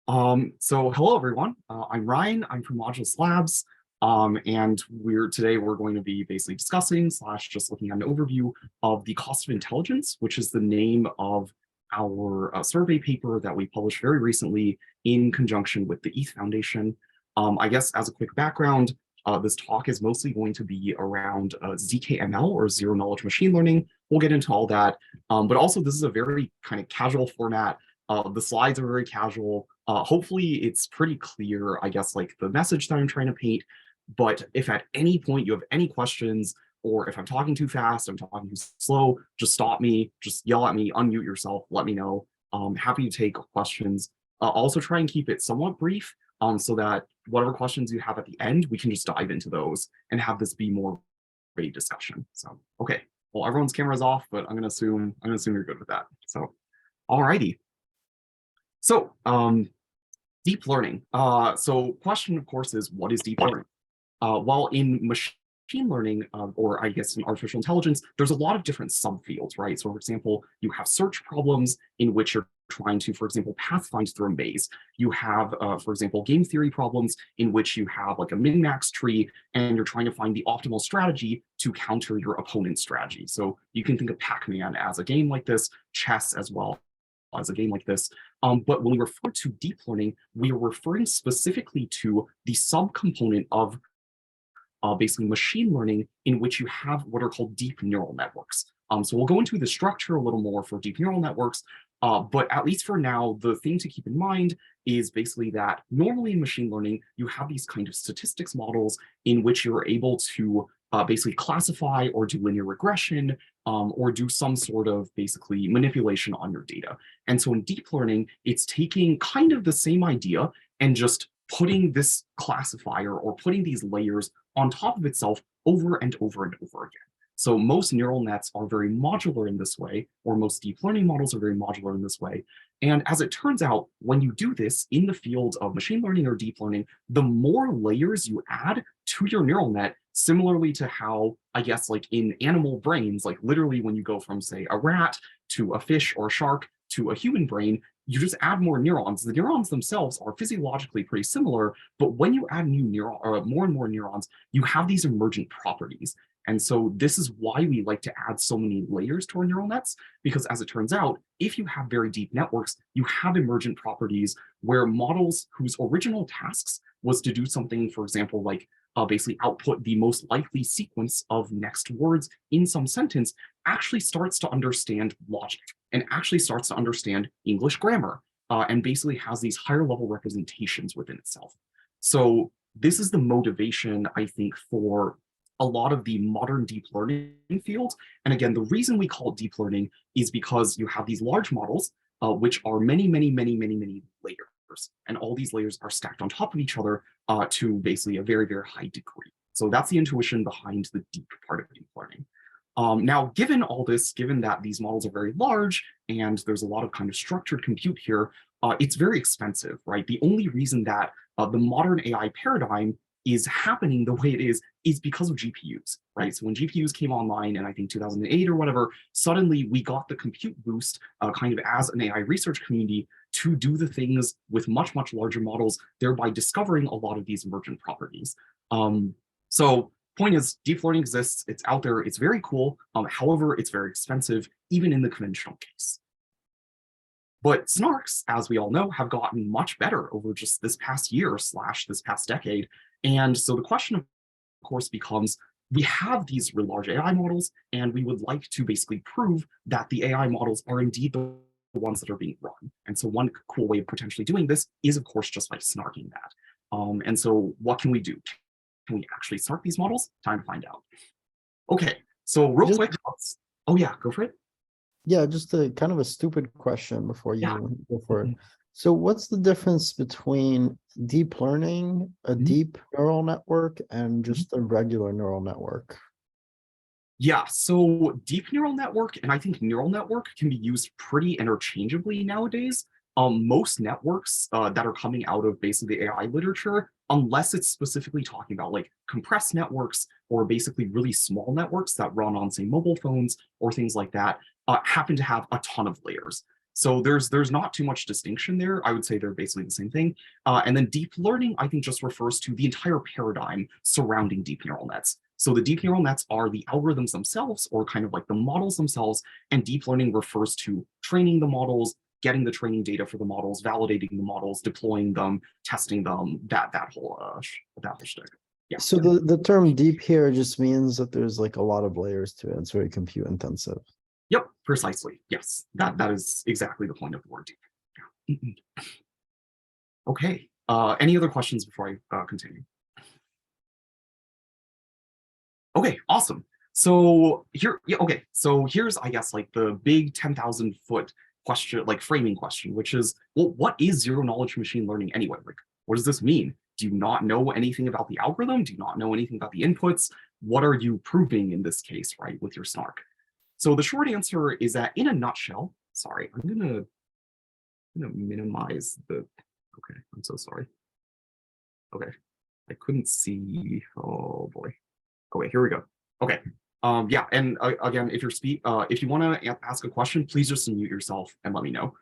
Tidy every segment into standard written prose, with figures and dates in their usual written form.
So hello everyone. I'm Ryan. I'm from Modulus Labs. And we're going to be basically discussing slash just looking at an overview of the cost of intelligence, which is the name of our survey paper that we published very recently in conjunction with the ETH Foundation. I guess as a quick background, this talk is mostly going to be around zkML or zero knowledge machine learning. We'll get into all that. But also this is a very kind of casual format. The slides are very casual. Hopefully it's pretty clear, I guess, like the message that I'm trying to paint. But if at any point you have any questions, or if I'm talking too fast, I'm talking too slow, just stop me, just yell at me, unmute yourself, let me know. Happy to take questions. Also try and keep it somewhat brief, so that whatever questions you have at the end, we can just dive into those and have this be more of a discussion. So, okay, well, everyone's camera's off, but I'm gonna assume you're good with that. So, alrighty. So, deep learning. So question, of course, is what is deep learning? While in machine learning, or I guess in artificial intelligence, there's a lot of different subfields, right? So for example, you have search problems in which you're trying to, for example, pathfind through a maze. You have, for example, game theory problems in which you have like a min-max tree and you're trying to find the optimal strategy to counter your opponent's strategy. So you can think of Pac-Man as a game like this, chess as well as a game like this. But when we refer to deep learning, we are referring specifically to the subcomponent of basically machine learning in which you have what are called deep neural networks. So we'll go into the structure a little more for deep neural networks, but at least for now, the thing to keep in mind is basically that normally in machine learning, you have these kind of statistics models in which you're able to basically classify or do linear regression or do some sort of basically manipulation on your data. And so in deep learning, it's taking kind of the same idea and just putting this classifier or putting these layers on top of itself over and over and over again. So most neural nets are very modular in this way, or most deep learning models are very modular in this way. And as it turns out, when you do this in the field of machine learning or deep learning, the more layers you add to your neural net, similarly to how, I guess, like in animal brains, like literally when you go from, say, a rat to a fish or a shark to a human brain, you just add more neurons. The neurons themselves are physiologically pretty similar, but when you add more and more neurons, you have these emergent properties. And so this is why we like to add so many layers to our neural nets, because as it turns out, if you have very deep networks, you have emergent properties where models whose original tasks was to do something, for example, like basically output the most likely sequence of next words in some sentence, actually starts to understand logic and actually starts to understand English grammar and basically has these higher level representations within itself. So this is the motivation, I think, for a lot of the modern deep learning field. And again, the reason we call it deep learning is because you have these large models, which are many layers. And all these layers are stacked on top of each other to basically a very, very high degree. So that's the intuition behind the deep part of deep learning. Now, given all this, given that these models are very large and there's a lot of kind of structured compute here, it's very expensive, right? The only reason that the modern AI paradigm is happening the way it is because of GPUs, right? So when GPUs came online in, I think, 2008 or whatever, suddenly we got the compute boost kind of as an AI research community to do the things with much, much larger models, thereby discovering a lot of these emergent properties. So point is, deep learning exists, it's out there, it's very cool. However, it's very expensive, even in the conventional case. But snarks, as we all know, have gotten much better over just this past year / this past decade. And so the question, of course, becomes, we have these really large AI models, and we would like to basically prove that the AI models are indeed the ones that are being run. And so one cool way of potentially doing this is, of course, just by snarking that. And so what can we do? Can we actually snark these models? Time to find out. Okay, so real quick, oh yeah, go for it. Yeah, just a kind of a stupid question before you go for it. Mhm. So what's the difference between deep learning, a deep neural network, and just a regular neural network? Yeah, so deep neural network and I think neural network can be used pretty interchangeably nowadays. Most networks that are coming out of basically the AI literature, unless it's specifically talking about like compressed networks or basically really small networks that run on, say, mobile phones or things like that, happen to have a ton of layers. So there's not too much distinction there. I would say they're basically the same thing. And then deep learning, I think, just refers to the entire paradigm surrounding deep neural nets. So the deep neural nets are the algorithms themselves, or kind of like the models themselves, and deep learning refers to training the models, getting the training data for the models, validating the models, deploying them, testing them, that whole shtick. Yeah. So the term deep here just means that there's like a lot of layers to it. It's very compute intensive. Yep, precisely. Yes, that is exactly the point of the word deep. Yeah. Okay. Any other questions before I continue? Okay, awesome. So here, yeah, okay. So here's, I guess, like the big 10,000 foot question, like framing question, which is, well, what is zero knowledge machine learning anyway? Like, what does this mean? Do you not know anything about the algorithm? Do you not know anything about the inputs? What are you proving in this case, right, with your snark? So the short answer is that in a nutshell, sorry, I'm gonna minimize the, okay, I'm so sorry. Okay, I couldn't see, oh boy. Okay, here we go. Okay. Yeah, and again, if if you want to ask a question, please just unmute yourself and let me know.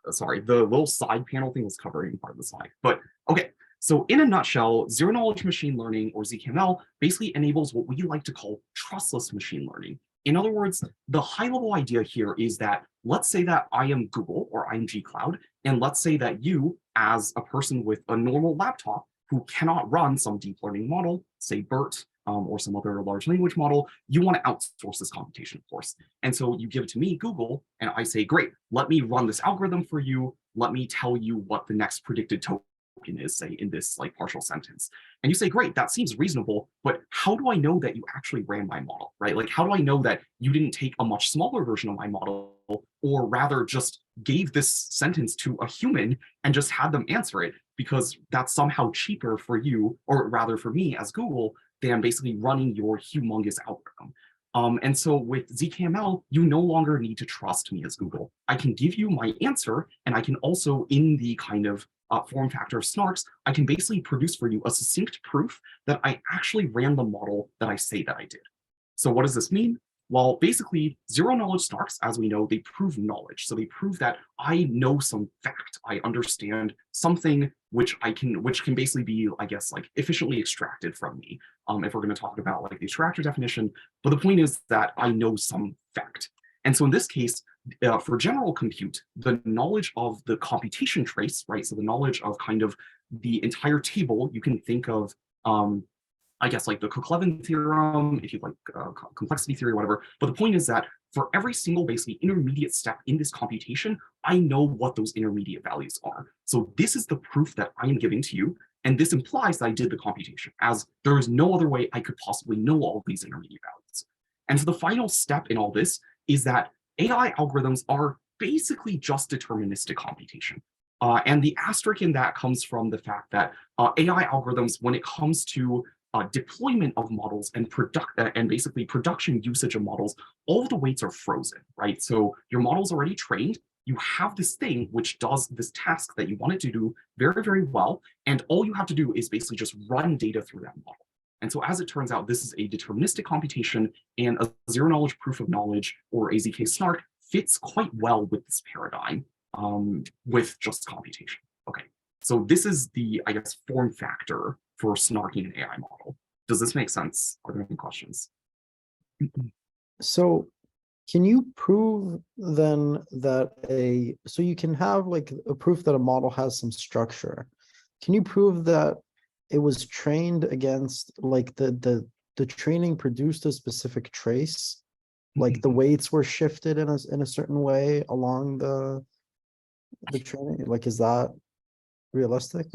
Sorry, the little side panel thing was covering part of the slide. But okay, so in a nutshell, zero knowledge machine learning, or zkML, basically enables what we like to call trustless machine learning. In other words, the high level idea here is that, let's say that I am Google or I am G-Cloud, and let's say that you, as a person with a normal laptop who cannot run some deep learning model, say BERT, or some other large language model, you want to outsource this computation, of course. And so you give it to me, Google, and I say, great, let me run this algorithm for you. Let me tell you what the next predicted token is, say, in this like partial sentence. And you say, great, that seems reasonable, but how do I know that you actually ran my model, right? Like, how do I know that you didn't take a much smaller version of my model, or rather just gave this sentence to a human and just had them answer it, because that's somehow cheaper for you, or rather for me as Google, than basically running your humongous algorithm. And so with zkML, you no longer need to trust me as Google. I can give you my answer, and I can also, in the kind of form factor of snarks, I can basically produce for you a succinct proof that I actually ran the model that I say that I did. So what does this mean? Well, basically, zero knowledge snarks, as we know, they prove knowledge. So they prove that I know some fact. I understand something which can basically be, I guess, like efficiently extracted from me. If we're going to talk about like the extractor definition, but the point is that I know some fact. And so in this case, for general compute, the knowledge of the computation trace, right? So the knowledge of kind of the entire table, you can think of I guess like the Cook-Levin theorem, if you like complexity theory, whatever. But the point is that for every single basically intermediate step in this computation, I know what those intermediate values are. So this is the proof that I am giving to you. And this implies that I did the computation, as there is no other way I could possibly know all of these intermediate values. And so the final step in all this is that AI algorithms are basically just deterministic computation. And the asterisk in that comes from the fact that AI algorithms, when it comes to deployment of models and basically production usage of models, all of the weights are frozen, right? So your model's already trained. You have this thing which does this task that you want it to do very, very well. And all you have to do is basically just run data through that model. And so as it turns out, this is a deterministic computation, and a zero knowledge proof of knowledge, or a ZK snark, fits quite well with this paradigm with just computation. Okay, so this is the, I guess, form factor for snarking an AI model. Does this make sense? Are there any questions? So can you prove then that so you can have like a proof that a model has some structure. Can you prove that it was trained against like the training produced a specific trace, like the weights were shifted in a certain way along the training? Like, is that realistic?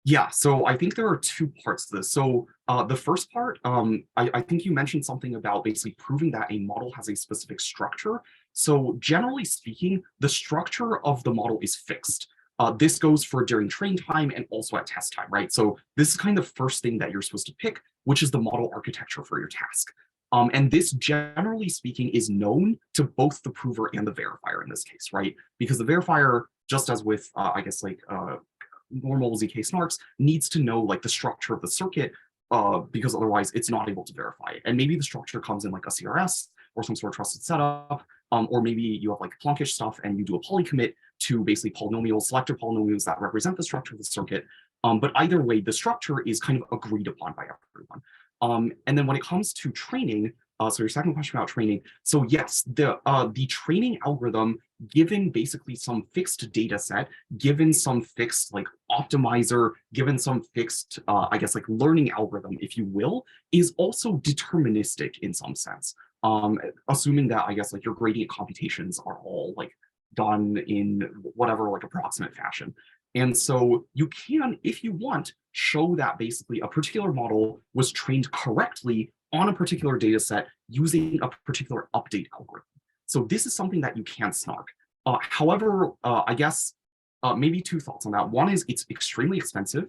Yeah, so I think there are two parts to this. So the first part, I think you mentioned something about basically proving that a model has a specific structure. So generally speaking, the structure of the model is fixed. This goes for during train time and also at test time, right? So this is kind of the first thing that you're supposed to pick, which is the model architecture for your task. And this, generally speaking, is known to both the prover and the verifier in this case, right? Because the verifier, just as with, I guess, like normal ZK snarks, needs to know like the structure of the circuit, because otherwise it's not able to verify it. And maybe the structure comes in like a CRS, or some sort of trusted setup, or maybe you have like Plonkish stuff and you do a polycommit to basically polynomials, selector polynomials that represent the structure of the circuit. But either way, the structure is kind of agreed upon by everyone. And then when it comes to training, so your second question about training. So yes, the training algorithm, given basically some fixed data set, given some fixed like optimizer, given some fixed, I guess like learning algorithm, if you will, is also deterministic in some sense. Assuming that I guess like your gradient computations are all like done in whatever like approximate fashion. And so you can, if you want, show that basically a particular model was trained correctly on a particular data set using a particular update algorithm. So this is something that you can snark. However, I guess maybe two thoughts on that. One is it's extremely expensive.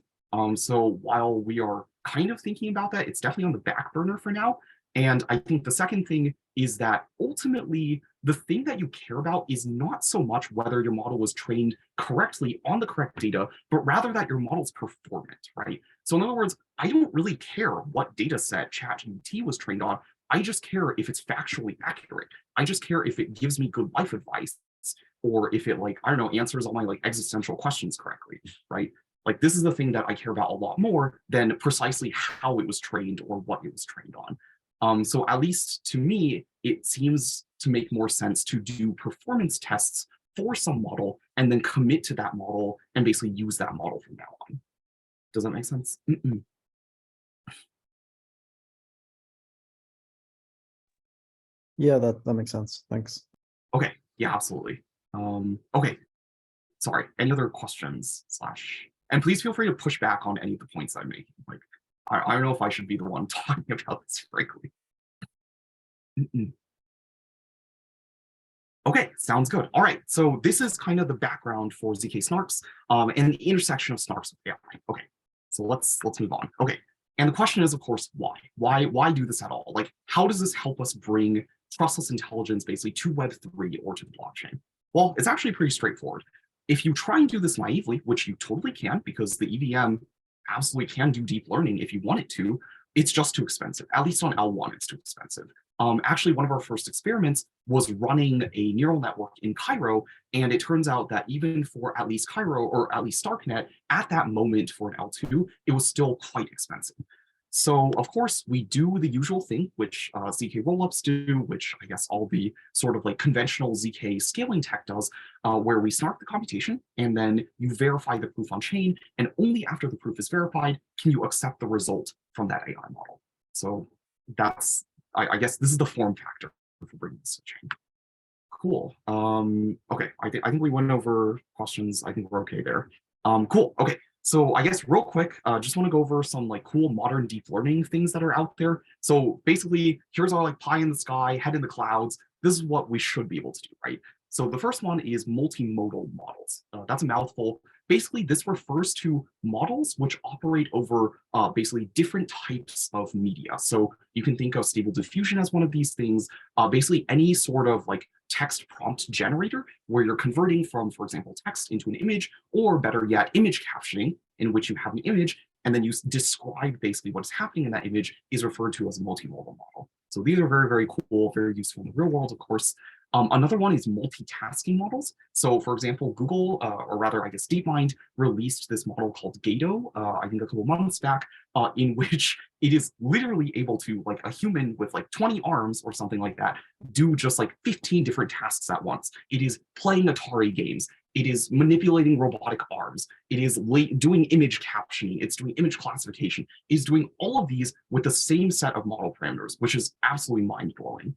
So while we are kind of thinking about that, it's definitely on the back burner for now. And I think the second thing is that ultimately the thing that you care about is not so much whether your model was trained correctly on the correct data, but rather that your model's performant, right? So in other words, I don't really care what data set ChatGPT was trained on. I just care if it's factually accurate. I just care if it gives me good life advice, or if it like, I don't know, answers all my like existential questions correctly, right? Like this is the thing that I care about a lot more than precisely how it was trained or what it was trained on. So at least to me, it seems to make more sense to do performance tests for some model and then commit to that model and basically use that model from now on. Does that make sense? Yeah, that makes sense. Thanks. Okay, yeah, absolutely. Okay, sorry, any other questions and please feel free to push back on any of the points I'm making. Like, I don't know if I should be the one talking about this, frankly. Okay, sounds good. All right, so this is kind of the background for ZK snarks and the intersection of snarks with AI. Okay, so let's move on. Okay, and the question is, of course, why? Why do this at all? Like, how does this help us bring trustless intelligence basically to Web3 or to the blockchain? Well, it's actually pretty straightforward. If you try and do this naively, which you totally can, because the EVM absolutely can do deep learning if you want it to, it's just too expensive. At least on L1, it's too expensive. Actually, one of our first experiments was running a neural network in Cairo, and it turns out that even for at least Cairo or at least StarkNet, at that moment for an L2, it was still quite expensive. So of course, we do the usual thing, which ZK rollups do, which I guess all the sort of like conventional ZK scaling tech does, where we snark the computation and then you verify the proof on chain, and only after the proof is verified can you accept the result from that AI model. So that's, I guess this is the form factor for bringing this to chain. Cool. Okay, I think we went over questions. I think we're okay there. Cool. Okay. So I guess real quick, just want to go over some like cool modern deep learning things that are out there. So basically, here's our like pie in the sky, head in the clouds. This is what we should be able to do, right? So the first one is multimodal models. That's a mouthful. Basically, this refers to models which operate over basically different types of media. So you can think of Stable Diffusion as one of these things. Basically, any sort of like text prompt generator where you're converting from, for example, text into an image, or better yet, image captioning, in which you have an image and then you describe basically what's happening in that image, is referred to as a multimodal model. So these are very, very cool, very useful in the real world, of course. Another one is multitasking models. So for example, Google, or rather I guess DeepMind, released this model called Gato, I think a couple months back, in which it is literally able to, like a human with like 20 arms or something like that, do just like 15 different tasks at once. It is playing Atari games. It is manipulating robotic arms. It is doing image captioning. It's doing image classification. It's doing all of these with the same set of model parameters, which is absolutely mind-blowing.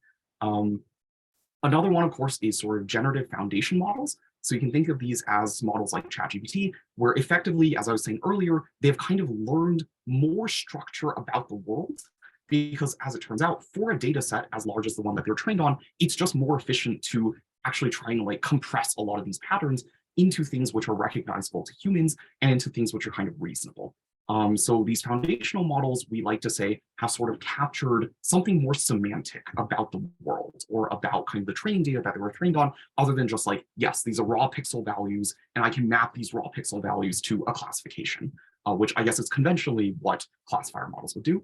Another one, of course, is sort of generative foundation models. So you can think of these as models like ChatGPT, where effectively, as I was saying earlier, they've kind of learned more structure about the world, because as it turns out, for a data set as large as the one that they're trained on, it's just more efficient to actually try and like compress a lot of these patterns into things which are recognizable to humans and into things which are kind of reasonable. So these foundational models, we like to say, have sort of captured something more semantic about the world, or about kind of the training data that they were trained on, other than just like, yes, these are raw pixel values, and I can map these raw pixel values to a classification, which I guess is conventionally what classifier models would do.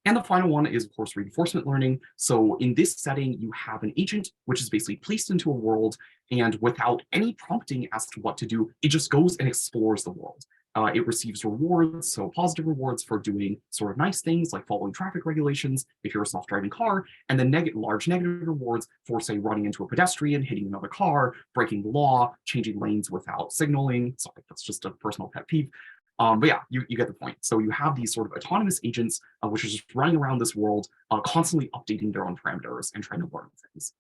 And the final one is, of course, reinforcement learning. So in this setting, you have an agent, which is basically placed into a world, and without any prompting as to what to do, it just goes and explores the world. It receives rewards, so positive rewards for doing sort of nice things like following traffic regulations if you're a self-driving car, and then large negative rewards for, say, running into a pedestrian, hitting another car, breaking the law, changing lanes without signaling. Sorry, that's just a personal pet peeve. But yeah, you get the point. So you have these sort of autonomous agents, which are just running around this world, constantly updating their own parameters and trying to learn things.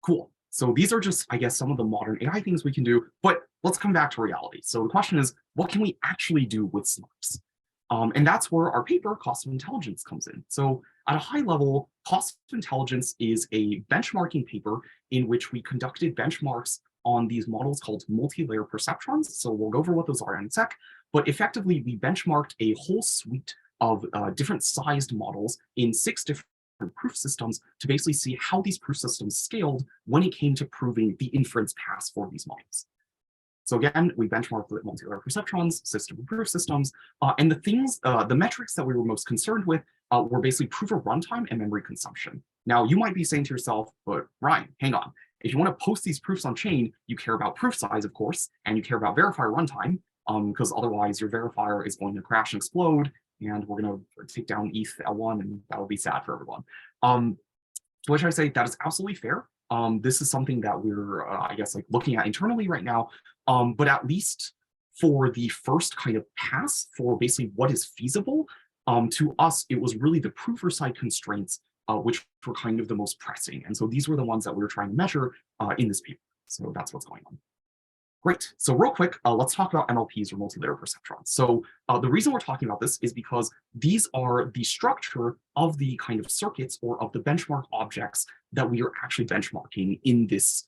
Cool. So these are just, I guess, some of the modern AI things we can do, but let's come back to reality. So the question is, what can we actually do with smarts? And that's where our paper, Cost of Intelligence, comes in. So at a high level, Cost of Intelligence is a benchmarking paper in which we conducted benchmarks on these models called multi-layer perceptrons. So we'll go over what those are in a sec, but effectively we benchmarked a whole suite of different sized models in 6 different proof systems to basically see how these proof systems scaled when it came to proving the inference paths for these models. So again, we benchmarked with multi-layer perceptrons, system of proof systems, and the metrics that we were most concerned with were basically proof of runtime and memory consumption. Now, you might be saying to yourself, but Ryan, hang on. If you want to post these proofs on chain, you care about proof size, of course, and you care about verifier runtime, because otherwise your verifier is going to crash and explode, and we're going to take down ETH L1, and that would be sad for everyone. To which I say that is absolutely fair. This is something that we're, I guess, like looking at internally right now. But at least for the first kind of pass for basically what is feasible, to us, it was really the prover side constraints, which were kind of the most pressing. And so these were the ones that we were trying to measure in this paper. So that's what's going on. Great. So real quick, let's talk about MLPs or multi-layer perceptrons. So the reason we're talking about this is because these are the structure of the kind of circuits or of the benchmark objects that we are actually benchmarking in this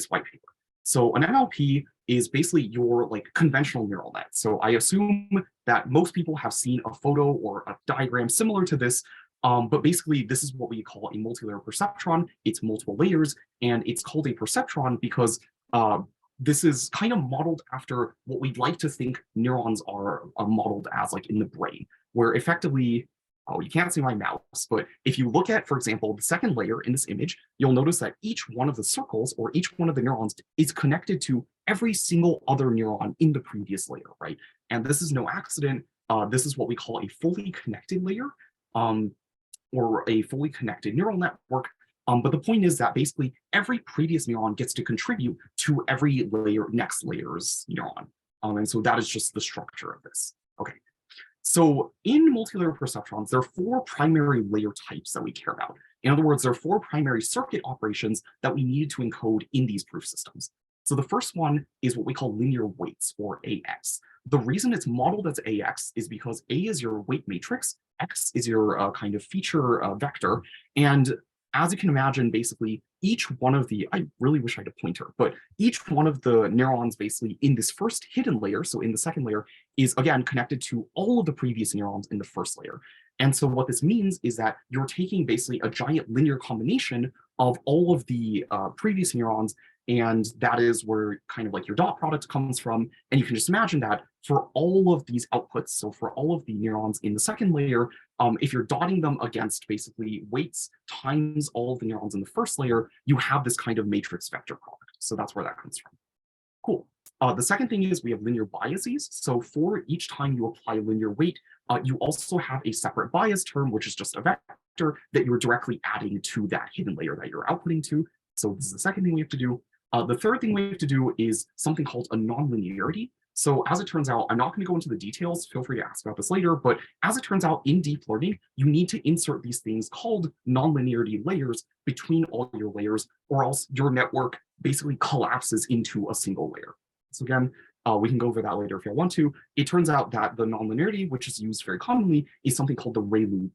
white paper. So an MLP is basically your like conventional neural net. So I assume that most people have seen a photo or a diagram similar to this. But basically, this is what we call a multi-layer perceptron. It's multiple layers, and it's called a perceptron because this is kind of modeled after what we'd like to think neurons are modeled as, like in the brain, where effectively, oh, you can't see my mouse, but if you look at, for example, the second layer in this image, you'll notice that each one of the circles or each one of the neurons is connected to every single other neuron in the previous layer, right? And this is no accident. This is what we call a fully connected layer, or a fully connected neural network. But the point is that basically every previous neuron gets to contribute to every next layer's neuron. And so that is just the structure of this. Okay. So in multi-layer perceptrons, there are 4 primary layer types that we care about. In other words, there are 4 primary circuit operations that we needed to encode in these proof systems. So the first one is what we call linear weights, or AX. The reason it's modeled as AX is because A is your weight matrix, X is your kind of feature vector, and as you can imagine, basically each one of the, I really wish I had a pointer, but each one of the neurons basically in this first hidden layer, so in the second layer, is again connected to all of the previous neurons in the first layer. And so what this means is that you're taking basically a giant linear combination of all of the previous neurons, and that is where kind of like your dot product comes from. And you can just imagine that for all of these outputs, so for all of the neurons in the second layer, if you're dotting them against basically weights times all of the neurons in the first layer, you have this kind of matrix vector product. So that's where that comes from. Cool. The second thing is we have linear biases. So for each time you apply linear weight, you also have a separate bias term, which is just a vector that you're directly adding to that hidden layer that you're outputting to. So this is the second thing we have to do. The third thing we have to do is something called a nonlinearity. So as it turns out, I'm not going to go into the details, feel free to ask about this later, but as it turns out in deep learning, you need to insert these things called nonlinearity layers between all your layers, or else your network basically collapses into a single layer. So again, we can go over that later if you want to. It turns out that the nonlinearity, which is used very commonly, is something called the ReLU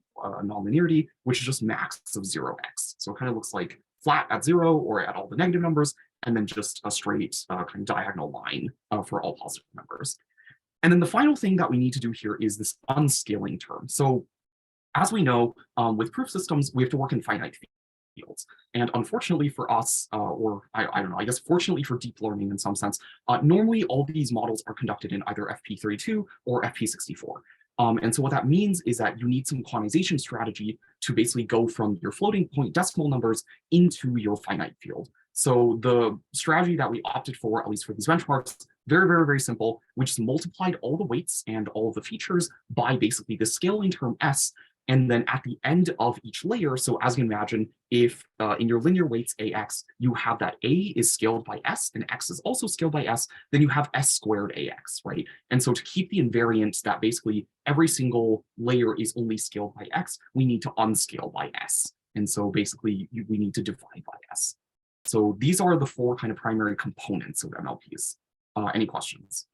nonlinearity, which is just max of 0x. So it kind of looks like flat at 0 or at all the negative numbers, and then just a straight kind of diagonal line for all positive numbers. And then the final thing that we need to do here is this unscaling term. So as we know, with proof systems, we have to work in finite fields. And unfortunately for us, or I don't know, I guess fortunately for deep learning in some sense, normally all these models are conducted in either FP32 or FP64. And so what that means is that you need some quantization strategy to basically go from your floating point decimal numbers into your finite field. So the strategy that we opted for, at least for these benchmarks, very, very, very simple. We just multiplied all the weights and all of the features by basically the scaling term S. And then at the end of each layer, so as you imagine, if in your linear weights AX, you have that A is scaled by S and X is also scaled by S, then you have S squared AX, right? And so to keep the invariance that basically every single layer is only scaled by X, we need to unscale by S. And so basically we need to divide by S. So these are the four kind of primary components of MLPs. Any questions?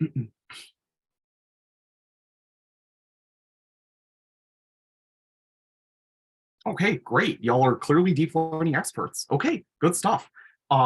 Okay, great. Y'all are clearly deep learning experts. Okay, good stuff.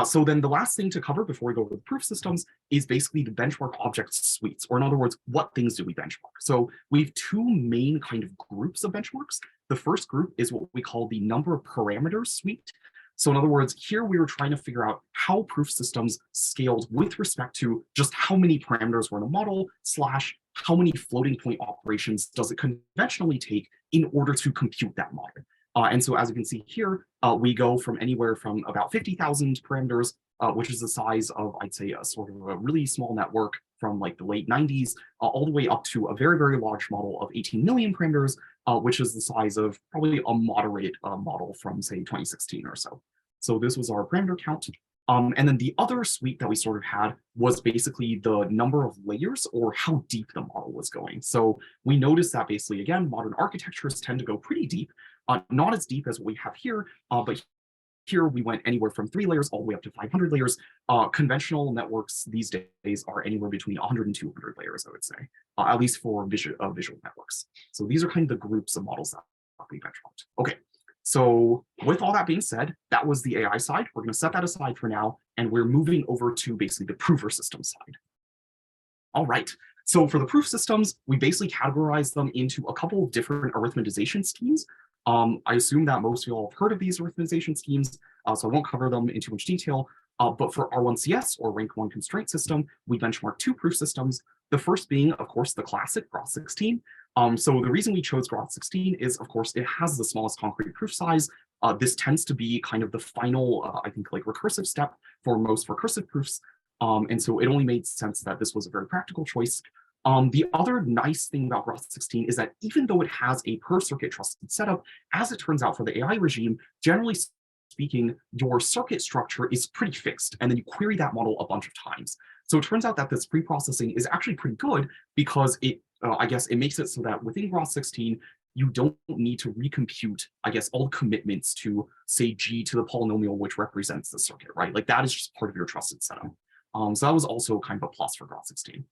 So then the last thing to cover before we go over the proof systems is basically the benchmark object suites, or in other words, what things do we benchmark? So we have two main kind of groups of benchmarks. The first group is what we call the number of parameters suite. So in other words, here we were trying to figure out how proof systems scaled with respect to just how many parameters were in a model / how many floating point operations does it conventionally take in order to compute that model. And so as you can see here, we go from anywhere from about 50,000 parameters, which is the size of, I'd say, a sort of a really small network from like the late 90s, all the way up to a very, very large model of 18 million parameters, which is the size of probably a moderate model from, say, 2016 or so. So this was our parameter count. And then the other suite that we sort of had was basically the number of layers or how deep the model was going. So we noticed that basically, again, modern architectures tend to go pretty deep, not as deep as what we have here, but here we went anywhere from 3 layers all the way up to 500 layers. Conventional networks these days are anywhere between 100 and 200 layers, I would say, at least for visual networks. So these are kind of the groups of models that we benchmarked. Okay. So with all that being said, that was the AI side. We're going to set that aside for now, and we're moving over to basically the proofer system side. All right. So for the proof systems, we basically categorize them into a couple of different arithmetization schemes. I assume that most of you all have heard of these arithmetization schemes, so I won't cover them in too much detail. But for R1CS, or rank 1 constraint system, we benchmark 2 proof systems. The first being, of course, the classic Groth16. So the reason we chose Groth16 is, of course, it has the smallest concrete proof size. This tends to be kind of the final, I think, like recursive step for most recursive proofs. And so it only made sense that this was a very practical choice. The other nice thing about Groth16 is that even though it has a per circuit trusted setup, as it turns out for the AI regime, generally speaking, your circuit structure is pretty fixed, and then you query that model a bunch of times. So it turns out that this pre-processing is actually pretty good because it, I guess, it makes it so that within Groth16, you don't need to recompute, I guess, all the commitments to, say, g to the polynomial, which represents the circuit, right? Like that is just part of your trusted setup. So that was also kind of a plus for Groth16.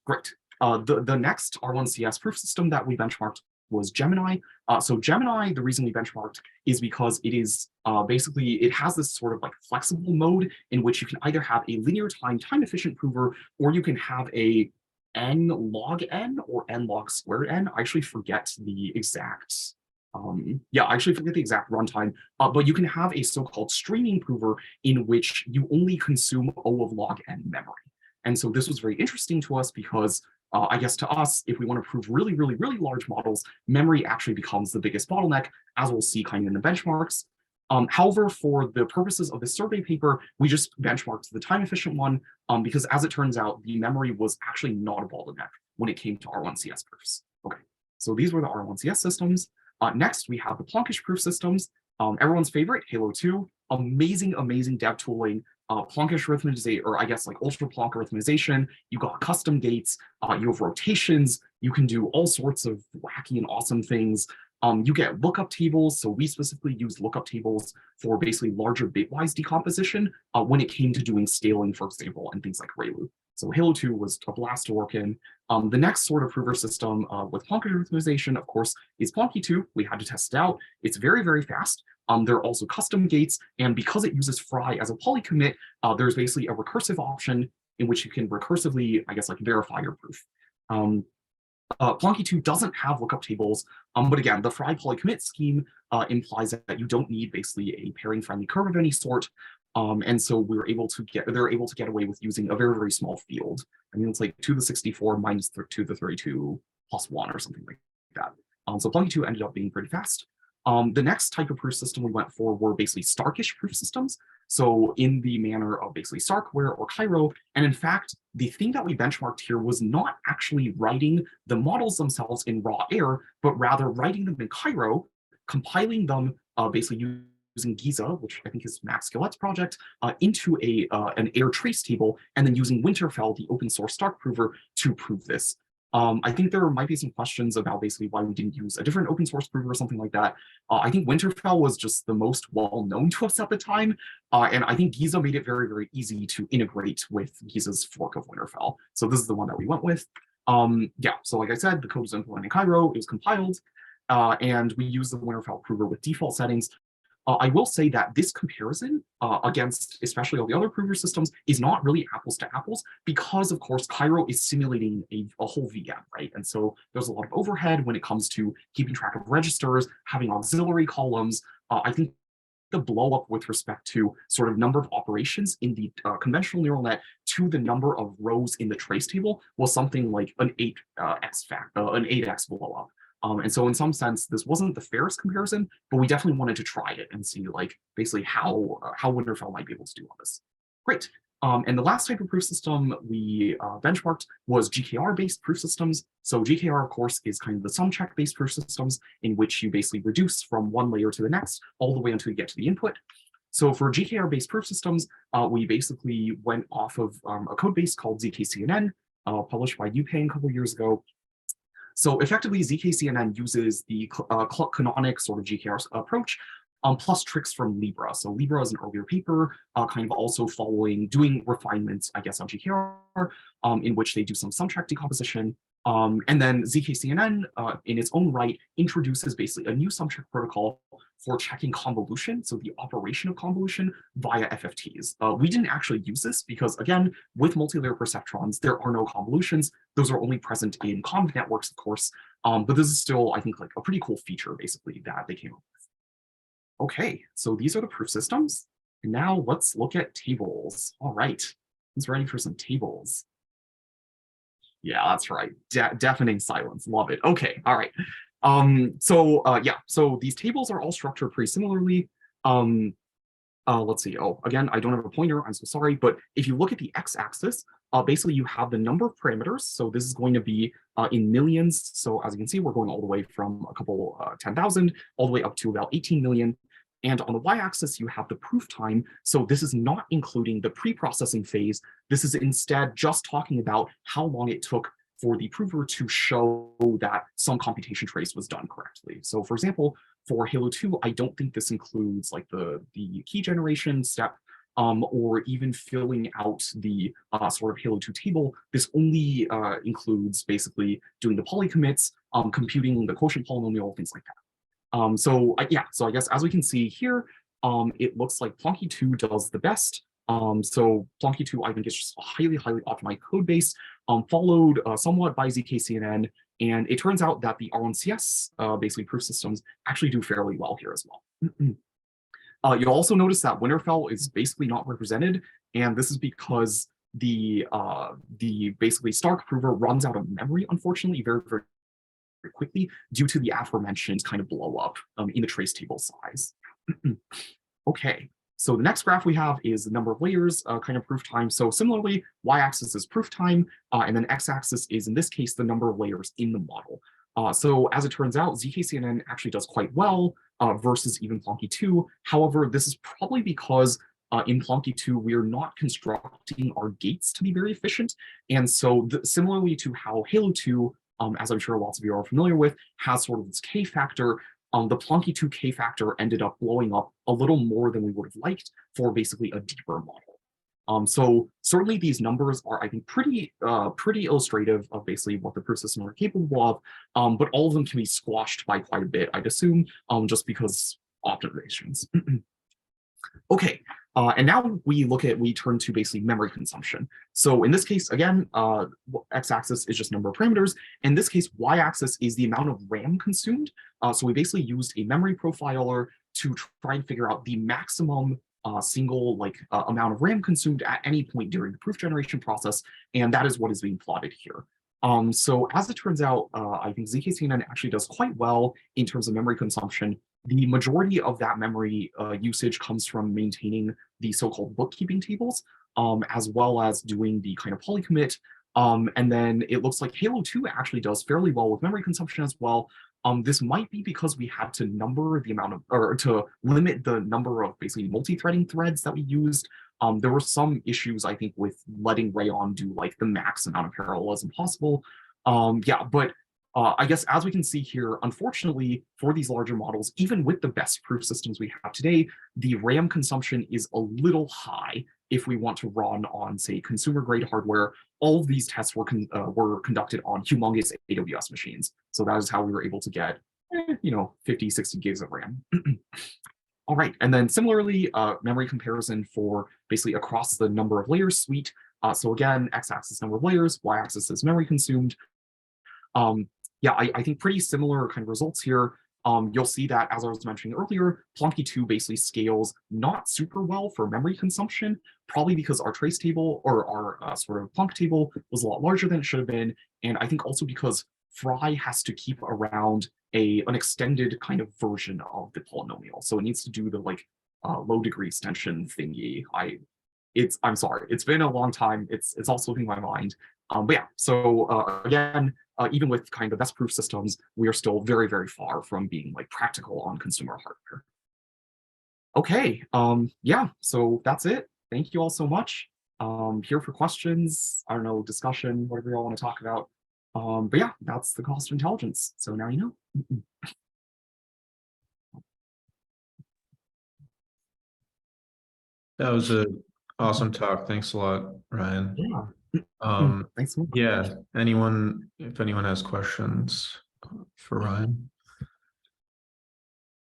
Great. The next R1CS proof system that we benchmarked was Gemini. So Gemini, the reason we benchmarked is because it is basically, it has this sort of like flexible mode in which you can either have a linear time efficient prover, or you can have a n log n or n log squared n. I actually forget the exact I actually forget the exact runtime, but you can have a so-called streaming prover in which you only consume O of log n memory. And so this was very interesting to us because I guess to us, if we want to prove really, really, really large models, memory actually becomes the biggest bottleneck, as we'll see kind of in the benchmarks. However, for the purposes of this survey paper, we just benchmarked the time efficient one because as it turns out, the memory was actually not a bottleneck when it came to R1CS proofs. Okay, so these were the R1CS systems. Next, we have the Plonkish proof systems. Everyone's favorite, Halo 2, amazing, amazing dev tooling. Plonkish arithmetization, or I guess like ultra Plonk arithmetization. You got custom gates, you have rotations, you can do all sorts of wacky and awesome things. You get lookup tables, so we specifically use lookup tables for basically larger bitwise decomposition when it came to doing scaling, for example, and things like ReLU. So Halo 2 was a blast to work in. The next sort of prover system with Plonkish arithmetization, of course, is Plonky 2. We had to test it out. It's very, very fast. There are also custom gates, and because it uses Fry as a polycommit, there's basically a recursive option in which you can recursively, I guess, like verify your proof. Plonky 2 doesn't have lookup tables, but again, the Fry polycommit scheme implies that you don't need basically a pairing-friendly curve of any sort, and so they're able to get away with using a very, very small field. I mean, it's like 2 to the 64 minus 2 to the 32 +1 or something like that. So Plunky 2 ended up being pretty fast. The next type of proof system we went for were basically Starkish proof systems. So in the manner of basically Starkware or Cairo. And in fact, the thing that we benchmarked here was not actually writing the models themselves in raw air, but rather writing them in Cairo, compiling them basically using Giza, which I think is Max Gillette's project, into an air trace table, and then using Winterfell, the open source Stark prover, to prove this. I think there might be some questions about basically why we didn't use a different open source prover or something like that. I think Winterfell was just the most well known to us at the time, and I think Giza made it very, very easy to integrate with Giza's fork of Winterfell. So this is the one that we went with. Yeah, so like I said, the code was implemented in Cairo, it was compiled, and we used the Winterfell prover with default settings. I will say that this comparison against especially all the other prover systems is not really apples to apples because, of course, Cairo is simulating a whole VM, right? And so there's a lot of overhead when it comes to keeping track of registers, having auxiliary columns. I think the blow up with respect to sort of number of operations in the conventional neural net to the number of rows in the trace table was something like an 8x blow up. And so in some sense, this wasn't the fairest comparison, but we definitely wanted to try it and see like basically how Winterfell might be able to do on this. Great. And the last type of proof system we benchmarked was GKR-based proof systems. So GKR, of course, is kind of the sum check-based proof systems in which you basically reduce from one layer to the next all the way until you get to the input. So for GKR-based proof systems, we basically went off of a code base called zkCNN, published by UPenn a couple of years ago. So effectively, zkCNN uses the canonic sort of GKR approach, plus tricks from Libra. So Libra is an earlier paper, kind of also doing refinements, I guess, on GKR, in which they do some sum check decomposition. And then zkCNN, in its own right, introduces basically a new sum check protocol for checking convolution, so the operation of convolution via FFTs. We didn't actually use this because, again, with multilayer perceptrons, there are no convolutions. Those are only present in conv networks, of course. But this is still, I think, like a pretty cool feature, basically, that they came up with. Okay, so these are the proof systems. And now let's look at tables. All right, who's ready for some tables? Yeah, that's right. Deafening silence. Love it. Okay, all right. Yeah, so these tables are all structured pretty similarly. Let's see. Oh, again, I don't have a pointer. I'm so sorry. But if you look at the x-axis, basically you have the number of parameters. So this is going to be in millions. So as you can see, we're going all the way from a couple 10,000 all the way up to about 18 million. And on the y-axis, you have the proof time. So this is not including the pre-processing phase. This is instead just talking about how long it took for the prover to show that some computation trace was done correctly. So for example, for Halo 2, I don't think this includes like the key generation step or even filling out the sort of Halo 2 table. This only includes basically doing the poly commits, computing the quotient polynomial, things like that. So I guess as we can see here, it looks like Plunky 2 does the best. So Plunky 2, I think, is just a highly, highly optimized code base, followed somewhat by zkCNN. And it turns out that the R1CS basically proof systems actually do fairly well here as well. You'll also notice that Winterfell is basically not represented, and this is because the basically Stark prover runs out of memory, unfortunately, very, very quickly due to the aforementioned kind of blow up in the trace table size. Okay, so the next graph we have is the number of layers, kind of proof time. So similarly, y-axis is proof time, and then x-axis is, in this case, the number of layers in the model. So as it turns out, zkCNN actually does quite well versus even Plunky 2. However, this is probably because in Plunky 2, we're not constructing our gates to be very efficient. And so similarly to how Halo 2, as I'm sure lots of you are familiar with, has sort of this K factor. The Plunky 2 K factor ended up blowing up a little more than we would have liked for basically a deeper model. So certainly these numbers are, I think, pretty illustrative of basically what the proof system are capable of, but all of them can be squashed by quite a bit, I'd assume, just because optimizations. Okay, and now we turn to basically memory consumption. So in this case, again, x-axis is just number of parameters. In this case, y-axis is the amount of RAM consumed. So we basically used a memory profiler to try and figure out the maximum single amount of RAM consumed at any point during the proof generation process, and that is what is being plotted here. So as it turns out, I think zkCNN actually does quite well in terms of memory consumption. The majority of that memory usage comes from maintaining the so-called bookkeeping tables, as well as doing the kind of polycommit. And then it looks like Halo 2 actually does fairly well with memory consumption as well. This might be because we had to number the amount of, or to limit the number of basically multi-threading threads that we used. There were some issues, I think, with letting Rayon do like the max amount of parallelism possible. Yeah, but I guess as we can see here, unfortunately, for these larger models, even with the best proof systems we have today, the RAM consumption is a little high if we want to run on, say, consumer-grade hardware. All of these tests were conducted on humongous AWS machines. So that is how we were able to get, 50, 60 gigs of RAM. All right, and then similarly, memory comparison for basically across the number of layers suite. So again, x-axis number of layers, y-axis is memory consumed. Yeah, I think pretty similar kind of results here. You'll see that, as I was mentioning earlier, Plonky 2 basically scales not super well for memory consumption, probably because our trace table or our sort of Plonk table was a lot larger than it should have been. And I think also because Fry has to keep around an extended kind of version of the polynomial. So it needs to do the like low degree extension thingy. I'm sorry, it's been a long time. It's all slipping my mind. But yeah, so again, even with kind of best proof systems, we are still very, very far from being like practical on consumer hardware. Okay, yeah, so that's it. Thank you all so much. Here for questions, I don't know, discussion, whatever you all want to talk about. But yeah, that's the cost of intelligence. So now you know. That was an awesome talk. Thanks a lot, Ryan. Yeah. Thanks so much. Yeah, if anyone has questions for Ryan.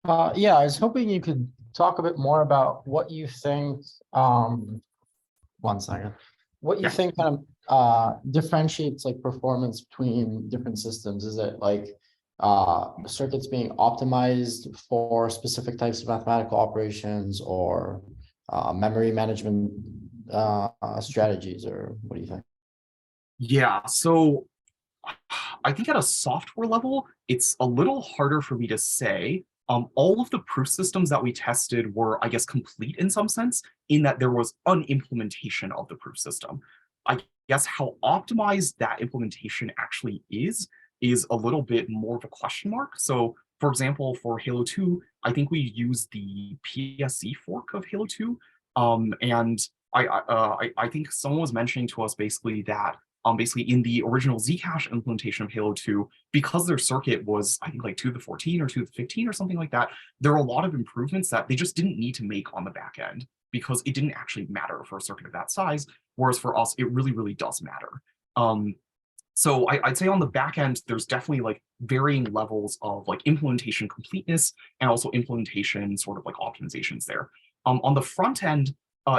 Yeah, I was hoping you could talk a bit more about what you think, one second, what you Yeah. think kind of differentiates like performance between different systems. Is it like circuits being optimized for specific types of mathematical operations, or memory management strategies, or what do you think? Yeah, so I think at a software level, it's a little harder for me to say. All of the proof systems that we tested were, I guess, complete in some sense, in that there was an implementation of the proof system. I guess how optimized that implementation actually is a little bit more of a question mark. So, for example, for Halo 2, I think we used the PSC fork of Halo 2. And I think someone was mentioning to us basically that basically in the original Zcash implementation of Halo 2, because their circuit was, I think, like 2 to the 14 or 2 to the 15 or something like that, there are a lot of improvements that they just didn't need to make on the back end because it didn't actually matter for a circuit of that size, whereas for us, it really, really does matter. So I'd say on the back end, there's definitely like varying levels of like implementation completeness and also implementation sort of like optimizations there. On the front end,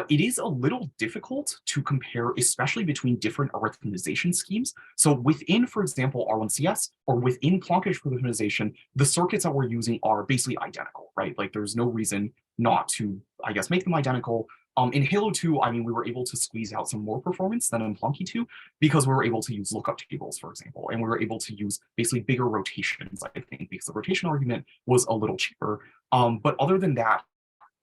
it is a little difficult to compare, especially between different arithmetization schemes. So within, for example, R1CS or within Plonkish arithmetization, the circuits that we're using are basically identical, right? Like there's no reason not to, I guess, make them identical. In Halo 2, I mean, we were able to squeeze out some more performance than in Plonky 2 because we were able to use lookup tables, for example, and we were able to use basically bigger rotations, I think, because the rotation argument was a little cheaper. But other than that,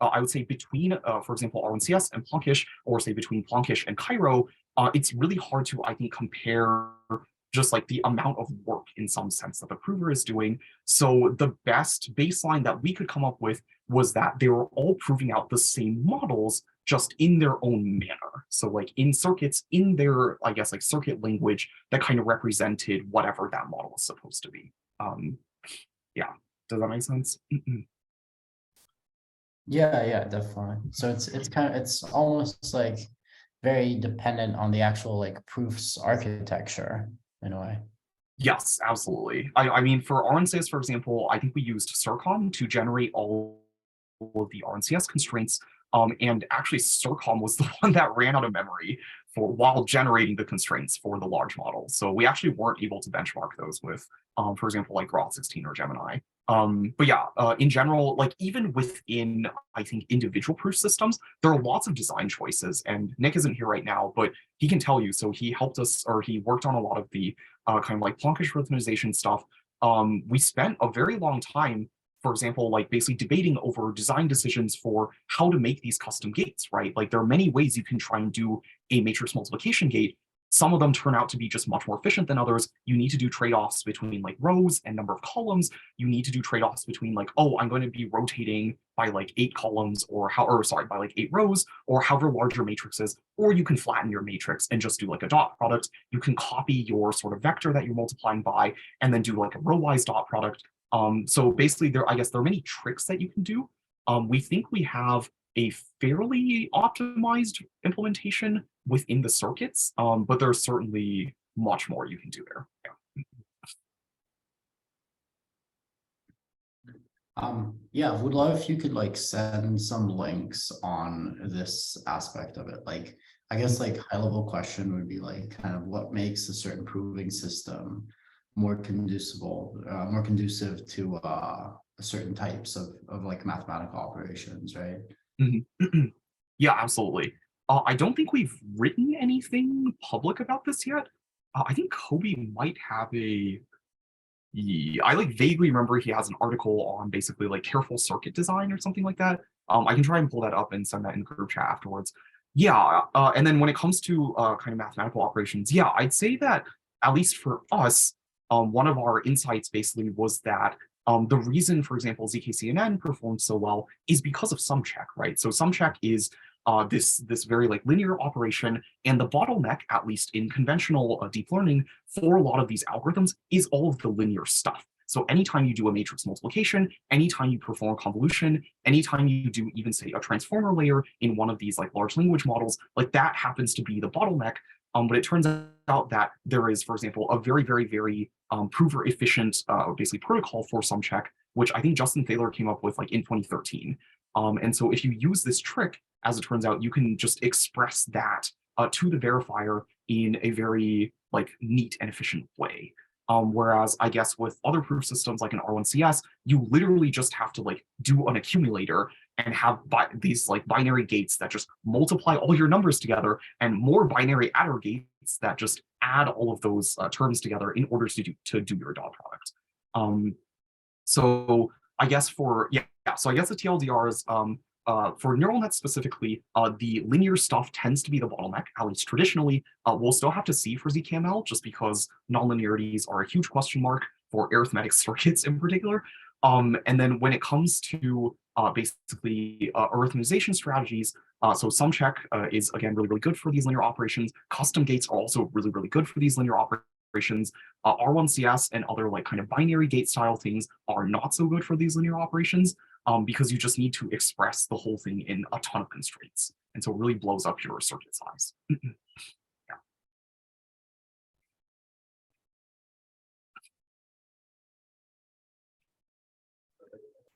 I would say between, for example, R1CS and Plonkish, or say between Plonkish and Cairo, it's really hard to, I think, compare just like the amount of work in some sense that the prover is doing. So the best baseline that we could come up with was that they were all proving out the same models just in their own manner. So like in circuits, in their, I guess, like circuit language that kind of represented whatever that model is supposed to be. Yeah, does that make sense? Yeah, definitely. So it's almost like very dependent on the actual like proofs architecture in a way. Yes, absolutely. I mean, for RNCS, for example, I think we used Circom to generate all of the RNCS constraints. And actually, Circom was the one that ran out of memory while generating the constraints for the large model. So we actually weren't able to benchmark those with, for example, like Groth 16 or Gemini. But yeah, in general, like even within, I think, individual proof systems, there are lots of design choices. And Nick isn't here right now, but he can tell you. So he helped us, or he worked on a lot of the kind of like Planck arithmetization stuff. We spent a very long time, for example, like basically debating over design decisions for how to make these custom gates, right? Like there are many ways you can try and do a matrix multiplication gate. Some of them turn out to be just much more efficient than others. You need to do trade-offs between like rows and number of columns. You need to do trade-offs between like, oh, I'm going to be rotating by like 8 columns or sorry, by like 8 rows or however large your matrix is, or you can flatten your matrix and just do like a dot product. You can copy your sort of vector that you're multiplying by and then do like a row-wise dot product. So basically I guess there are many tricks that you can do. We think we have a fairly optimized implementation within the circuits, but there's certainly much more you can do there. Yeah, would love if you could like send some links on this aspect of it. Like, I guess like high level question would be like kind of what makes a certain proving system more conducive to certain types of like mathematical operations, right? Yeah, absolutely. I don't think we've written anything public about this yet. I think Kobe might have I like vaguely remember he has an article on basically like careful circuit design or something like that. I can try and pull that up and send that in the group chat afterwards. Yeah, and then when it comes to kind of mathematical operations, yeah, I'd say that at least for us, one of our insights basically was that the reason, for example, zkCNN performed so well is because of sum check, right? So sum check is this very like linear operation, and the bottleneck, at least in conventional deep learning, for a lot of these algorithms is all of the linear stuff. So anytime you do a matrix multiplication, anytime you perform convolution, anytime you do even say a transformer layer in one of these like large language models, like that happens to be the bottleneck. But it turns out that there is, for example, a very, very, very prover efficient basically protocol for sum check, which I think Justin Thaler came up with like in 2013. And so if you use this trick, as it turns out, you can just express that to the verifier in a very like neat and efficient way. Whereas I guess with other proof systems like an R1CS, you literally just have to like do an accumulator and have these like binary gates that just multiply all your numbers together, and more binary adder gates that just add all of those terms together in order to do your dot product. So I guess so I guess the TLDRs, for neural nets specifically, the linear stuff tends to be the bottleneck, at least traditionally. We'll still have to see for zkML, just because nonlinearities are a huge question mark for arithmetic circuits in particular. And then when it comes to basically arithmetization strategies, so sum check is again really, really good for these linear operations. Custom gates are also really, really good for these linear operations. R1CS and other like kind of binary gate style things are not so good for these linear operations, because you just need to express the whole thing in a ton of constraints. And so it really blows up your circuit size.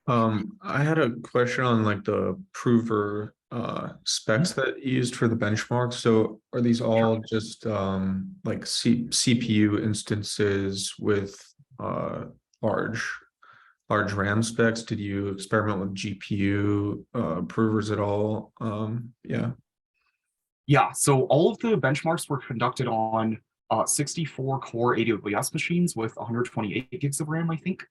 I had a question on like the prover specs that you used for the benchmark. So are these all just like CPU instances with large RAM specs? Did you experiment with GPU provers at all? Yeah, so all of the benchmarks were conducted on 64 core AWS machines with 128 gigs of RAM, I think.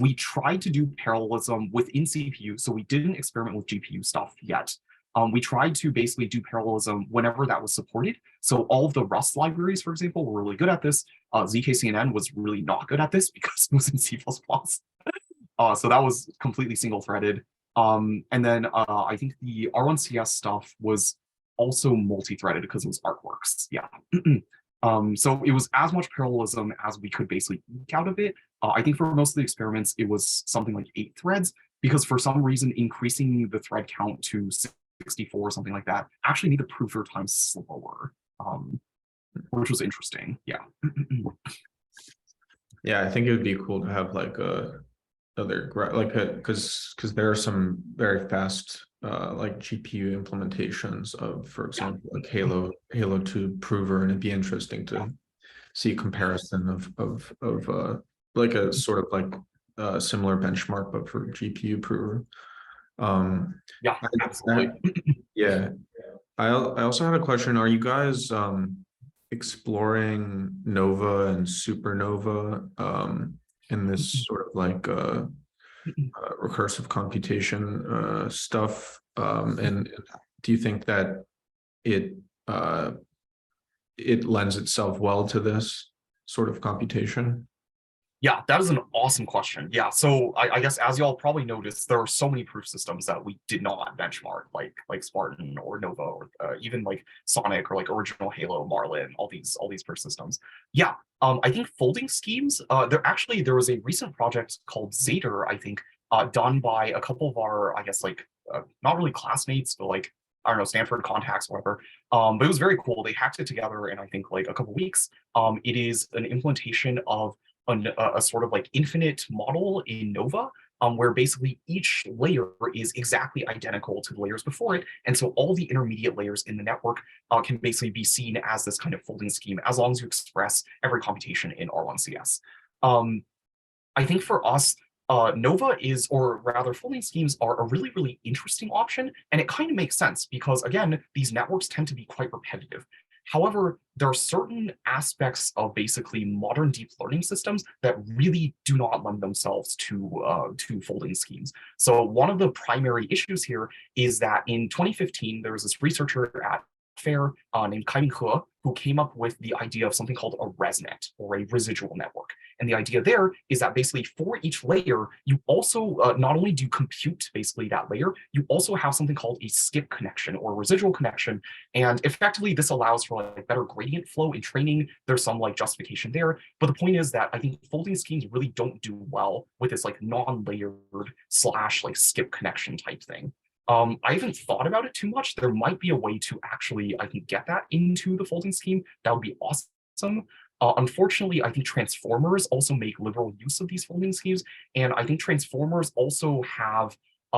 We tried to do parallelism within CPU, so we didn't experiment with GPU stuff yet. We tried to basically do parallelism whenever that was supported. So all of the Rust libraries, for example, were really good at this. zkCNN was really not good at this because it was in C++. So that was completely single-threaded. And then I think the R1CS stuff was also multi-threaded because it was artworks. Yeah. So it was as much parallelism as we could basically eke out of it. I think for most of the experiments, it was something like 8 threads, because for some reason, increasing the thread count to 64 or something like that actually made the prover time slower, which was interesting. Yeah. Yeah, I think it would be cool to have like because there are some very fast like GPU implementations of, for example, like Halo 2 prover, and it'd be interesting to see a comparison of like a sort of like similar benchmark, but for GPU prover. Yeah, absolutely. Yeah. I also had a question. Are you guys exploring Nova and Supernova in this sort of like recursive computation stuff? And do you think that it it lends itself well to this sort of computation? Yeah, that is an awesome question. Yeah, so I guess as y'all probably noticed, there are so many proof systems that we did not benchmark, like Spartan or Nova, or even like Sonic or like original Halo, Marlin, all these proof systems. Yeah, I think folding schemes. There was a recent project called Zader, I think, done by a couple of our, I guess, like not really classmates, but like I don't know, Stanford contacts, whatever. But it was very cool. They hacked it together in I think like a couple weeks. It is an implementation of a sort of like infinite model in Nova, where basically each layer is exactly identical to the layers before it. And so all the intermediate layers in the network can basically be seen as this kind of folding scheme, as long as you express every computation in R1CS. I think for us, Nova is, or rather folding schemes are a really, really interesting option. And it kind of makes sense because, again, these networks tend to be quite repetitive. However, there are certain aspects of basically modern deep learning systems that really do not lend themselves to folding schemes. So one of the primary issues here is that in 2015, there was this researcher at FAIR named Kai-Ming He, who came up with the idea of something called a ResNet, or a residual network. And the idea there is that basically for each layer, you also not only do you compute basically that layer, you also have something called a skip connection or residual connection. And effectively, this allows for like better gradient flow in training. There's some like justification there. But the point is that I think folding schemes really don't do well with this like non-layered / like skip connection type thing. I haven't thought about it too much. There might be a way to actually, I think, get that into the folding scheme. That would be awesome. Unfortunately, I think transformers also make liberal use of these folding schemes. And I think transformers also have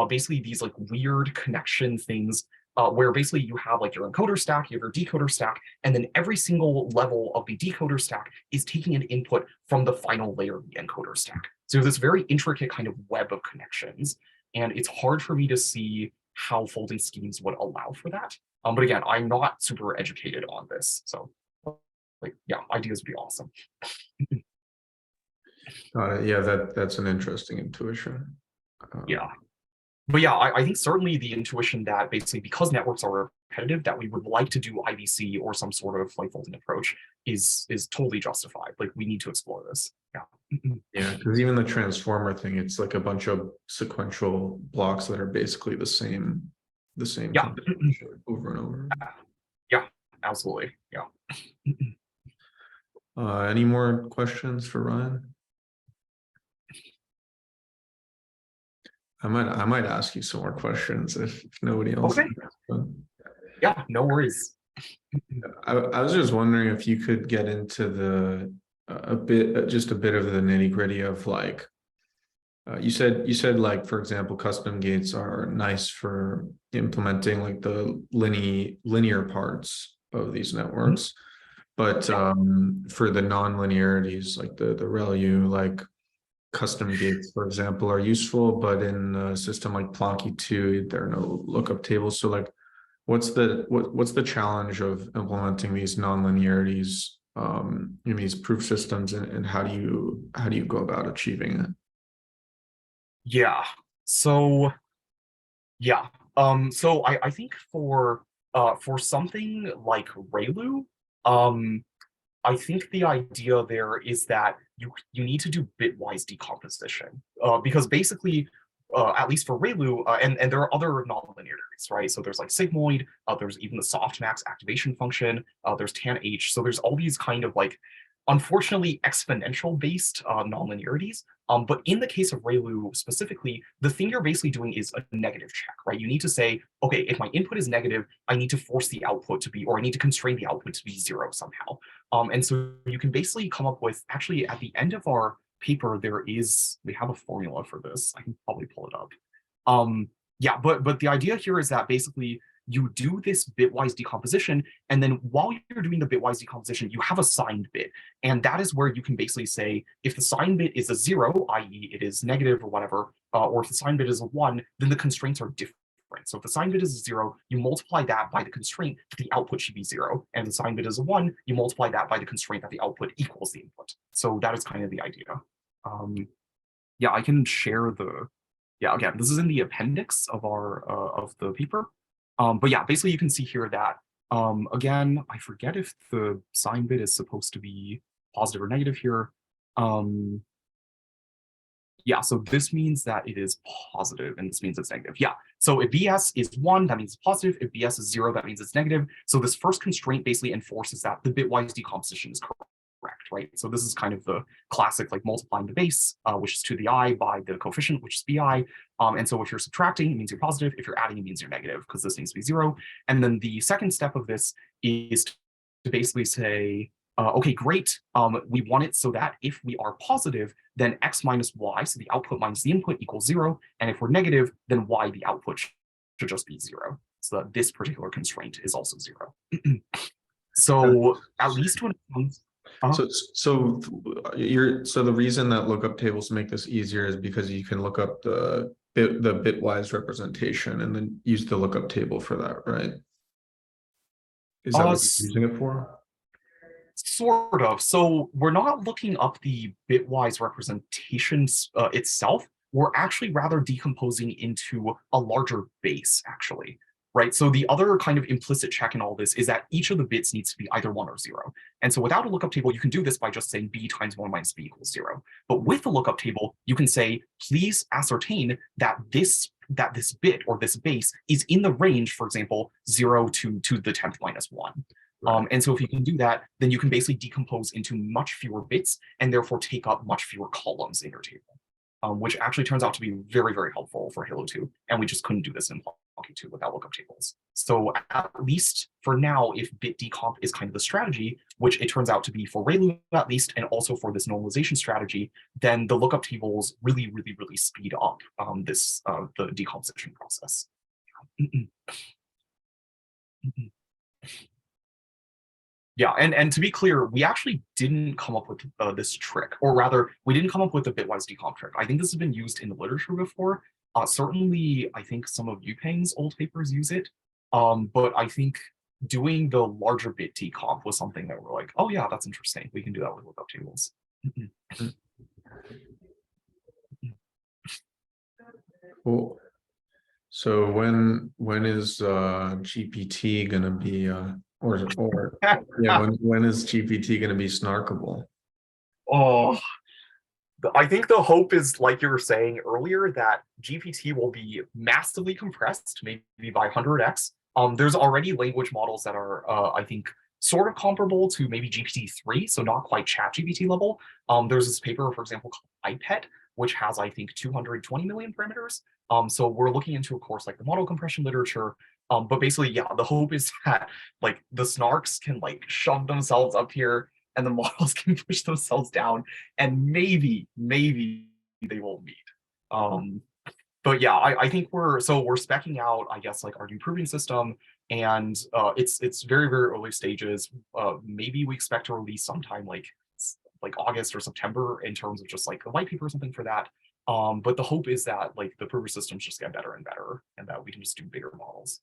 basically these like weird connection things where basically you have like your encoder stack, you have your decoder stack, and then every single level of the decoder stack is taking an input from the final layer of the encoder stack. So this very intricate kind of web of connections. And it's hard for me to see how folding schemes would allow for that. But again, I'm not super educated on this. So like, yeah, ideas would be awesome. Yeah, that's an interesting intuition. Yeah. But yeah, I think certainly the intuition that basically because networks are repetitive, that we would like to do IVC or some sort of like folding approach is totally justified. Like we need to explore this. Yeah. Yeah, because even the transformer thing, it's like a bunch of sequential blocks that are basically the same Yeah. over and over. Yeah, absolutely. Yeah. Any more questions for Ryan? I might ask you some more questions if nobody else. Okay. Yeah, no worries. I was just wondering if you could get into the just a bit of the nitty gritty of like you said like, for example, custom gates are nice for implementing like the linear parts of these networks, but for the non-linearities like the ReLU, like custom gates, for example, are useful, but in a system like Plonky 2, there are no lookup tables. So like, what's the challenge of implementing these non-linearities in these proof systems, and how do you go about achieving it? Yeah. So yeah. So I think for something like ReLU, I think the idea there is that you need to do bitwise decomposition because basically, at least for ReLU, and there are other nonlinearities, right? So there's like sigmoid, there's even the softmax activation function, there's tanh. So there's all these kind of like, unfortunately, exponential based nonlinearities. But in the case of ReLU specifically, the thing you're basically doing is a negative check, right? You need to say, okay, if my input is negative, I need to force the output to be, or I need to constrain the output to be 0 somehow. And so you can basically come up with, actually at the end of our paper, we have a formula for this. I can probably pull it up. Yeah, but the idea here is that basically you do this bitwise decomposition, and then while you're doing the bitwise decomposition, you have a signed bit. And that is where you can basically say, if the signed bit is a 0, i.e. it is negative or whatever, or if the signed bit is a 1, then the constraints are different. So if the signed bit is a 0, you multiply that by the constraint that the output should be 0. And if the signed bit is a 1, you multiply that by the constraint that the output equals the input. So that is kind of the idea. Yeah, I can share the, yeah, again, this is in the appendix of our of the paper. But yeah, basically you can see here that, again, I forget if the sign bit is supposed to be positive or negative here. Yeah, so this means that it is positive, and this means it's negative. Yeah, so if BS is 1, that means it's positive. If BS is 0, that means it's negative. So this first constraint basically enforces that the bitwise decomposition is correct, right? So this is kind of the classic, like multiplying the base, which is to the I, by the coefficient, which is BI. And so if you're subtracting, it means you're positive. If you're adding, it means you're negative, because this needs to be 0. And then the second step of this is to basically say, okay, great. We want it so that if we are positive, then x minus y, so the output minus the input, equals 0. And if we're negative, then y, the output, should just be 0. So that this particular constraint is also 0. So at least when it comes. So the reason that lookup tables make this easier is because you can look up the bitwise representation and then use the lookup table for that, right? Is that what you're using it for? Sort of. So we're not looking up the bitwise representations itself. We're actually rather decomposing into a larger base, actually, right? So the other kind of implicit check in all this is that each of the bits needs to be either 1 or 0. And so without a lookup table, you can do this by just saying b times 1 minus b equals 0. But with the lookup table, you can say, please ascertain that this bit or this base is in the range, for example, 0 to the 10th minus 1. Right. And so if you can do that, then you can basically decompose into much fewer bits and therefore take up much fewer columns in your table, which actually turns out to be very, very helpful for Halo 2. And we just couldn't do this in Plunky 2 without lookup tables. So at least for now, if bit decomp is kind of the strategy, which it turns out to be for ReLU at least, and also for this normalization strategy, then the lookup tables really, really, really speed up the decomposition process. Yeah, and to be clear, we actually didn't come up with this trick, or rather, we didn't come up with the bitwise decomp trick. I think this has been used in the literature before. Certainly, I think some of Yupeng's old papers use it, but I think doing the larger bit decomp was something that we're like, oh yeah, that's interesting. We can do that with lookup tables. Cool. So when is GPT gonna be or yeah, when is GPT going to be snarkable? Oh, I think the hope is, like you were saying earlier, that GPT will be massively compressed, maybe by 100x. There's already language models that are, I think, sort of comparable to maybe GPT-3, so not quite ChatGPT level. There's this paper, for example, called IPET, which has, I think, 220 million parameters. So we're looking into, of course, like the model compression literature. But basically, yeah, the hope is that like the snarks can like shove themselves up here and the models can push themselves down, and maybe they will meet. But yeah, I think we're speccing out, I guess, like our new proving system, and it's very, very early stages. Maybe we expect to release sometime like August or September in terms of just like a white paper or something for that. But the hope is that like the prover systems just get better and better, and that we can just do bigger models.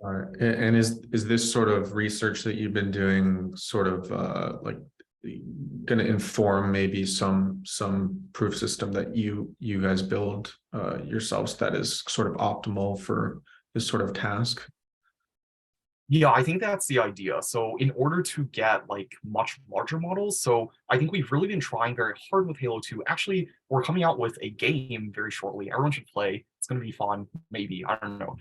All right. And is this sort of research that you've been doing sort of like going to inform maybe some proof system that you guys build yourselves that is sort of optimal for this sort of task? Yeah, I think that's the idea. So in order to get like much larger models, so I think we've really been trying very hard with Halo 2. Actually, we're coming out with a game very shortly. Everyone should play. It's going to be fun, maybe, I don't know.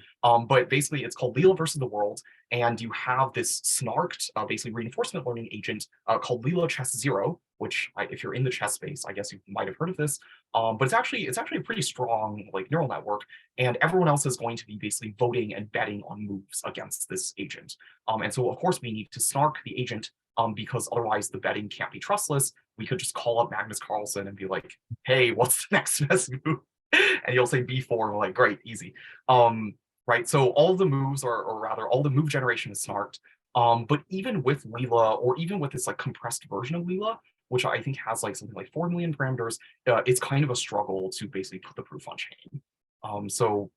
But basically, it's called Leela versus the World, and you have this snarked, basically reinforcement learning agent called Leela Chess Zero, which, if you're in the chess space, I guess you might have heard of this. But it's actually a pretty strong like neural network, and everyone else is going to be basically voting and betting on moves against this agent. And so, of course, we need to snark the agent because otherwise the betting can't be trustless. We could just call up Magnus Carlsen and be like, "Hey, what's the next best move?" And you'll say B4, and we're like, "Great, easy." right? So all the moves or rather all the move generation is snarked. But even with Leela, or even with this like compressed version of Leela, which I think has like something like 4 million parameters, it's kind of a struggle to basically put the proof on chain. So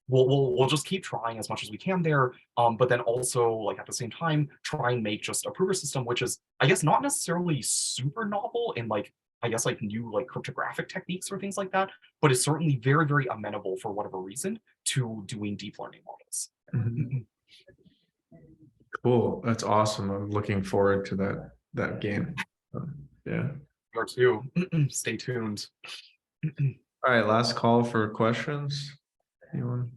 we'll just keep trying as much as we can there, but then also like at the same time try and make just a prover system, which is I guess not necessarily super novel in like I guess like new like cryptographic techniques or things like that, but it's certainly very, very amenable for whatever reason to doing deep learning models. Mhm. Cool, that's awesome. I'm looking forward to that game. Yeah. Or two. Stay tuned. All right, last call for questions. Anyone?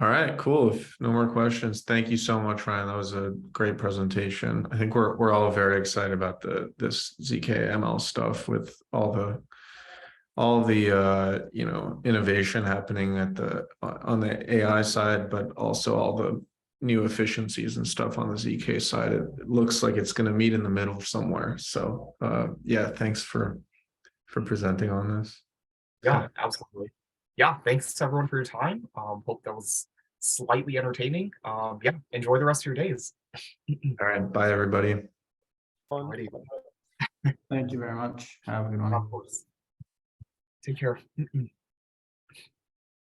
All right, cool. If no more questions, thank you so much, Ryan. That was a great presentation. I think we're all very excited about this zkML stuff with all the you know, innovation happening on the AI side, but also all the new efficiencies and stuff on the zk side. It looks like it's going to meet in the middle somewhere. So yeah, thanks for presenting on this. Yeah, absolutely. Yeah, thanks to everyone for your time. Hope that was slightly entertaining. Yeah, enjoy the rest of your days. All right, bye everybody. Alrighty. Thank you very much. Have a good one. Of course. Take care.